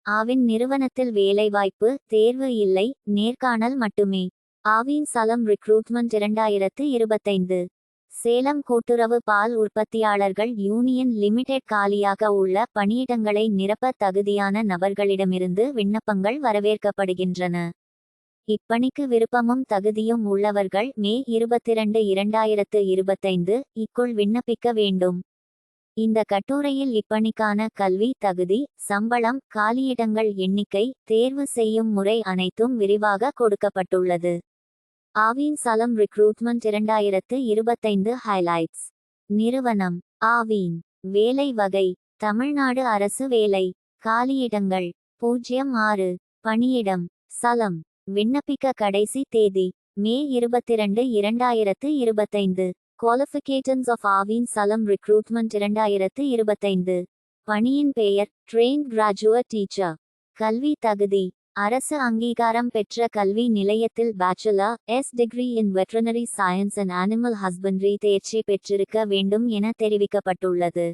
ஆவின் நிறுவனத்தில் வேலைவாய்ப்பு தேர்வு இல்லை, நேர்காணல் மட்டுமே. ஆவின் சலம் ரிக்ரூட்மெண்ட் 2025. சேலம் கூட்டுறவு பால் உற்பத்தியாளர்கள் யூனியன் லிமிடெட் காலியாக உள்ள பணியிடங்களை நிரப்ப தகுதியான நபர்களிடமிருந்து விண்ணப்பங்கள் வரவேற்கப்படுகின்றன. இப்பணிக்கு விருப்பமும் தகுதியும் உள்ளவர்கள் மே 22, 2025 இக்குள் விண்ணப்பிக்க வேண்டும். இந்த கட்டுரையில் இப்பணிக்கான கல்வி தகுதி, சம்பளம், காலியிடங்கள் எண்ணிக்கை, தேர்வு செய்யும் முறை அனைத்தும் விரிவாக கொடுக்கப்பட்டுள்ளது. ஆவின் சலம் ரிக்ரூட்மெண்ட் 2025 ஹைலைட்ஸ். நிறுவனம் ஆவின். வேலை வகை தமிழ்நாடு அரசு வேலை. காலியிடங்கள் 06. பணியிடம் சலம். விண்ணப்பிக்க கடைசி தேதி மே 22, 2025. குவாலிஃபிகேஷன்ஸ் ஆஃப் ஆவின் சலம் ரிக்ரூட்மெண்ட் 2025. பணியின் பெயர் ட்ரெயின்ட் கிராஜுவேட் டீச்சர். கல்வி தகுதி அரசு அங்கீகாரம் பெற்ற கல்வி நிலையத்தில் bachelor degree in veterinary science and animal husbandry தேர்ச்சி பெற்றிருக்க வேண்டும் என தெரிவிக்கப்பட்டுள்ளது.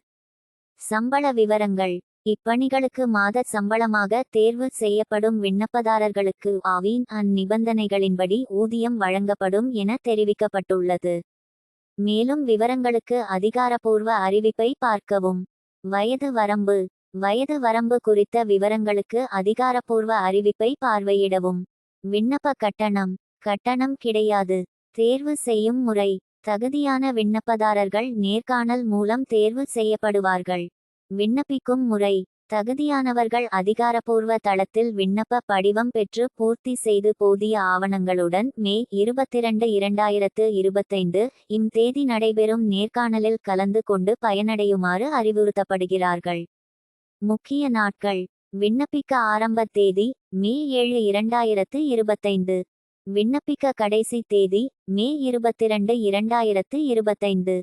சம்பள விவரங்கள் இப்பணிகளுக்கு மாத சம்பளமாக தேர்வு செய்யப்படும் விண்ணப்பதாரர்களுக்கு ஆவின் நிபந்தனைகளின்படி ஊதியம் வழங்கப்படும் என தெரிவிக்கப்பட்டுள்ளது. மேலும் விவரங்களுக்கு அதிகாரப்பூர்வ அறிவிப்பை பார்க்கவும். வயது வரம்பு வயது வரம்பு குறித்த விவரங்களுக்கு அதிகாரப்பூர்வ அறிவிப்பை பார்வையிடவும். விண்ணப்ப கட்டணம் கிடையாது. தேர்வு செய்யும் முறை தகுதியான விண்ணப்பதாரர்கள் நேர்காணல் மூலம் தேர்வு செய்யப்படுவார்கள். விண்ணப்பிக்கும் முறை தகுதியானவர்கள் அதிகாரப்பூர்வ தளத்தில் விண்ணப்ப படிவம் பெற்று பூர்த்தி செய்து போதிய ஆவணங்களுடன் மே 22, 2025 இம் தேதி நடைபெறும் நேர்காணலில் கலந்து கொண்டு பயனடையுமாறு அறிவுறுத்தப்படுகிறார்கள். முக்கிய நாட்கள் விண்ணப்பிக்க ஆரம்ப தேதி மே 7, 2025. விண்ணப்பிக்க கடைசி தேதி மே 22, 2025.